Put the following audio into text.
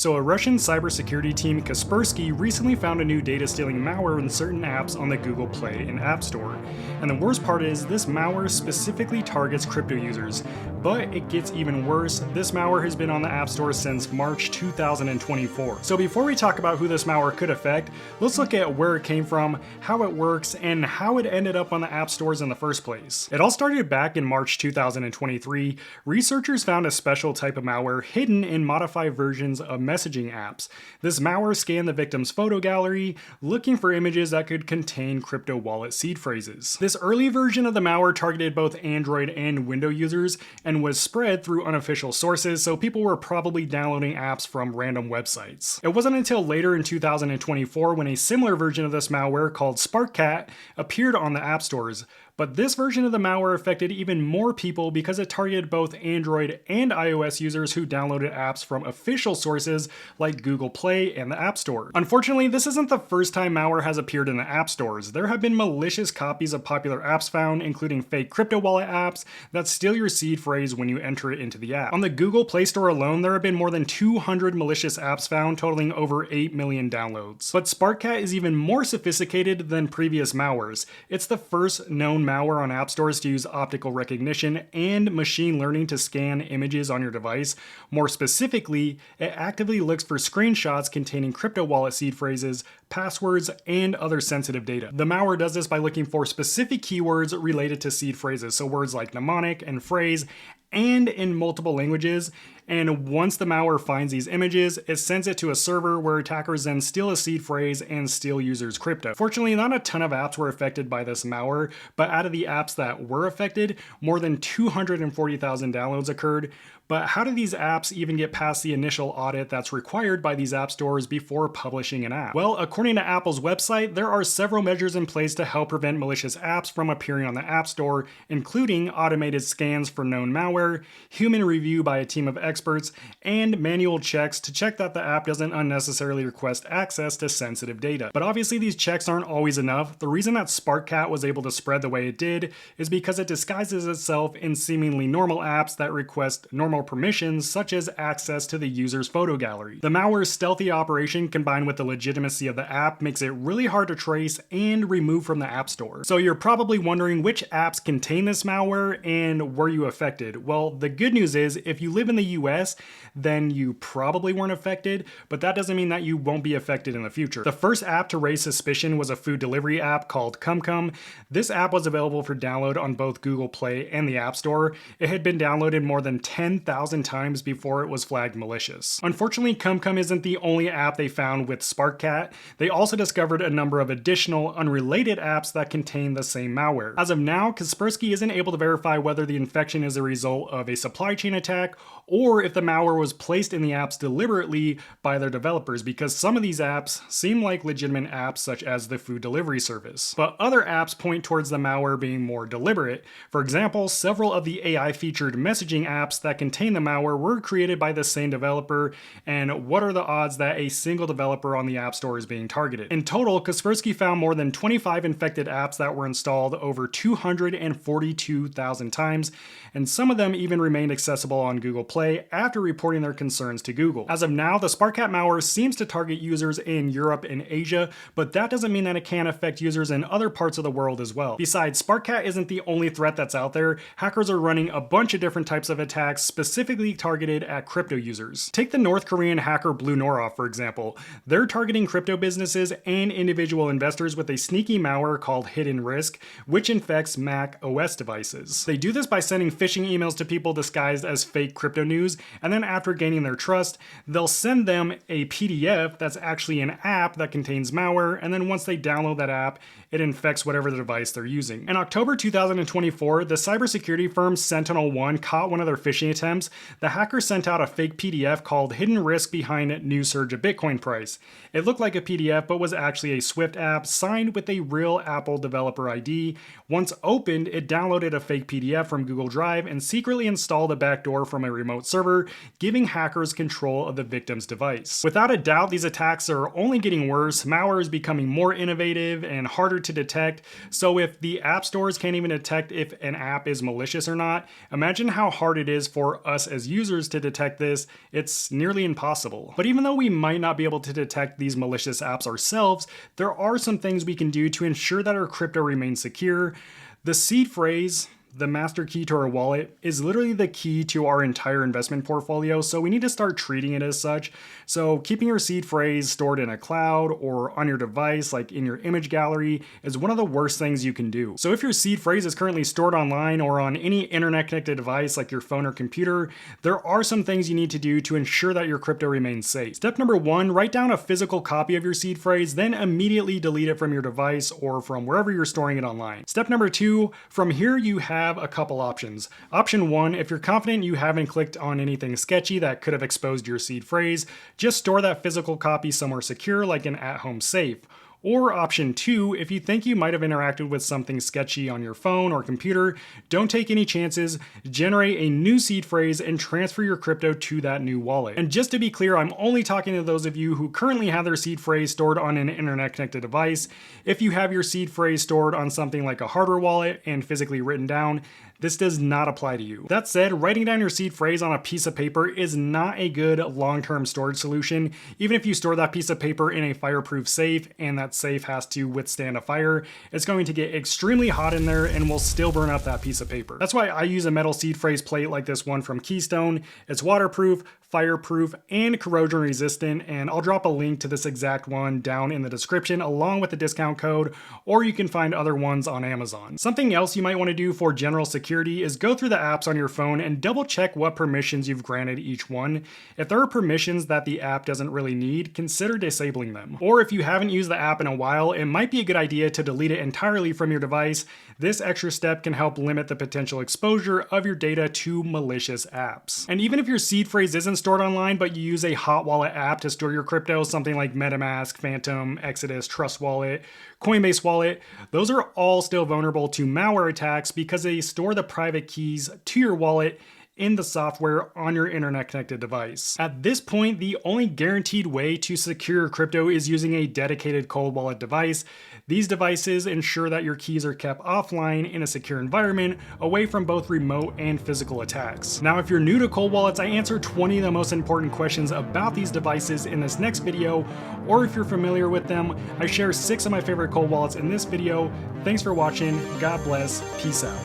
So a Russian cybersecurity team, Kaspersky, recently found a new data stealing malware in certain apps on the Google Play and App Store. And the worst part is, this malware specifically targets crypto users. But it gets even worse, this malware has been on the App Store since March 2024. So before we talk about who this malware could affect, let's look at where it came from, how it works, and how it ended up on the App Stores in the first place. It all started back in March 2023. Researchers found a special type of malware hidden in modified versions of messaging apps. This malware scanned the victim's photo gallery, looking for images that could contain crypto wallet seed phrases. This early version of the malware targeted both Android and Windows users and was spread through unofficial sources, so people were probably downloading apps from random websites. It wasn't until later in 2024 when a similar version of this malware called SparkCat appeared on the App Stores. But this version of the malware affected even more people because it targeted both Android and iOS users who downloaded apps from official sources like Google Play and the App Store. Unfortunately, this isn't the first time malware has appeared in the App Stores. There have been malicious copies of popular apps found, including fake crypto wallet apps that steal your seed phrase when you enter it into the app. On the Google Play Store alone, there have been more than 200 malicious apps found, totaling over 8 million downloads. But SparkCat is even more sophisticated than previous malwares. It's the first known malware on app stores to use optical recognition and machine learning to scan images on your device. More specifically, it actively looks for screenshots containing crypto wallet seed phrases, passwords, and other sensitive data. The malware does this by looking for specific keywords related to seed phrases, so words like mnemonic and phrase, and in multiple languages. And once the malware finds these images, it sends it to a server where attackers then steal a seed phrase and steal users' crypto. Fortunately, not a ton of apps were affected by this malware, but out of the apps that were affected, more than 240,000 downloads occurred. But how do these apps even get past the initial audit that's required by these app stores before publishing an app? Well, according to Apple's website, there are several measures in place to help prevent malicious apps from appearing on the App Store, including automated scans for known malware, human review by a team of experts, and manual checks to check that the app doesn't unnecessarily request access to sensitive data. But obviously these checks aren't always enough. The reason that SparkCat was able to spread the way it did is because it disguises itself in seemingly normal apps that request normal permissions, such as access to the user's photo gallery. The malware's stealthy operation combined with the legitimacy of the app makes it really hard to trace and remove from the App Store. So you're probably wondering which apps contain this malware and were you affected? Well, the good news is if you live in the US, then you probably weren't affected, but that doesn't mean that you won't be affected in the future. The first app to raise suspicion was a food delivery app called Tangem. This app was available for download on both Google Play and the App Store. It had been downloaded more than 10,000 times before it was flagged malicious. Unfortunately, Tangem isn't the only app they found with SparkCat. They also discovered a number of additional unrelated apps that contain the same malware. As of now, Kaspersky isn't able to verify whether the infection is a result of a supply chain attack or if the malware was placed in the apps deliberately by their developers, because some of these apps seem like legitimate apps such as the food delivery service. But other apps point towards the malware being more deliberate. For example, several of the AI-featured messaging apps that contain the malware were created by the same developer, and what are the odds that a single developer on the App Store is being targeted? In total, Kaspersky found more than 25 infected apps that were installed over 242,000 times, and some of them even remained accessible on Google Play after reporting their concerns to Google. As of now, the SparkCat malware seems to target users in Europe and Asia, but that doesn't mean that it can't affect users in other parts of the world as well. Besides, SparkCat isn't the only threat that's out there. Hackers are running a bunch of different types of attacks specifically targeted at crypto users. Take the North Korean hacker Blue Nora, for example. They're targeting crypto businesses and individual investors with a sneaky malware called Hidden Risk, which infects Mac OS devices. They do this by sending phishing emails to people disguised as fake crypto news, and then after gaining their trust, they'll send them a PDF that's actually an app that contains malware, and then once they download that app, it infects whatever the device they're using. In October 2024, the cybersecurity firm SentinelOne caught one of their phishing attempts. The hacker sent out a fake PDF called Hidden Risk Behind New Surge of Bitcoin Price. It looked like a PDF, but was actually a Swift app signed with a real Apple developer ID. Once opened, it downloaded a fake PDF from Google Drive and secretly installed a backdoor from a remote remote server, giving hackers control of the victim's device. Without a doubt, these attacks are only getting worse. Malware is becoming more innovative and harder to detect, so if the app stores can't even detect if an app is malicious or not, imagine how hard it is for us as users to detect this. It's nearly impossible. But even though we might not be able to detect these malicious apps ourselves, there are some things we can do to ensure that our crypto remains secure. The seed phrase, the master key to our wallet, is literally the key to our entire investment portfolio, so we need to start treating it as such. So keeping your seed phrase stored in a cloud or on your device, like in your image gallery, is one of the worst things you can do. So if your seed phrase is currently stored online or on any internet connected device like your phone or computer, there are some things you need to do to ensure that your crypto remains safe. Step number 1, write down a physical copy of your seed phrase, then immediately delete it from your device or from wherever you're storing it online. Step number 2, from here you have a couple options. Option 1, if you're confident you haven't clicked on anything sketchy that could have exposed your seed phrase, just store that physical copy somewhere secure like an at-home safe. Or option 2, if you think you might have interacted with something sketchy on your phone or computer, don't take any chances, generate a new seed phrase and transfer your crypto to that new wallet. And just to be clear, I'm only talking to those of you who currently have their seed phrase stored on an internet connected device. If you have your seed phrase stored on something like a hardware wallet and physically written down, this does not apply to you. That said, writing down your seed phrase on a piece of paper is not a good long-term storage solution. Even if you store that piece of paper in a fireproof safe and that safe has to withstand a fire, it's going to get extremely hot in there and will still burn up that piece of paper. That's why I use a metal seed phrase plate like this one from Keystone. It's waterproof, fireproof, and corrosion resistant, and I'll drop a link to this exact one down in the description along with the discount code, or you can find other ones on Amazon. Something else you might want to do for general security is go through the apps on your phone and double check what permissions you've granted each one. If there are permissions that the app doesn't really need, consider disabling them. Or if you haven't used the app in a while, it might be a good idea to delete it entirely from your device. This extra step can help limit the potential exposure of your data to malicious apps. And even if your seed phrase isn't stored online, but you use a hot wallet app to store your crypto, something like MetaMask, Phantom, Exodus, Trust Wallet, Coinbase Wallet, those are all still vulnerable to malware attacks because they store the private keys to your wallet in the software on your internet connected device. At this point, the only guaranteed way to secure your crypto is using a dedicated cold wallet device. These devices ensure that your keys are kept offline in a secure environment, away from both remote and physical attacks. Now, if you're new to cold wallets, I answer 20 of the most important questions about these devices in this next video, or if you're familiar with them, I share 6 of my favorite cold wallets in this video. Thanks for watching, God bless, peace out.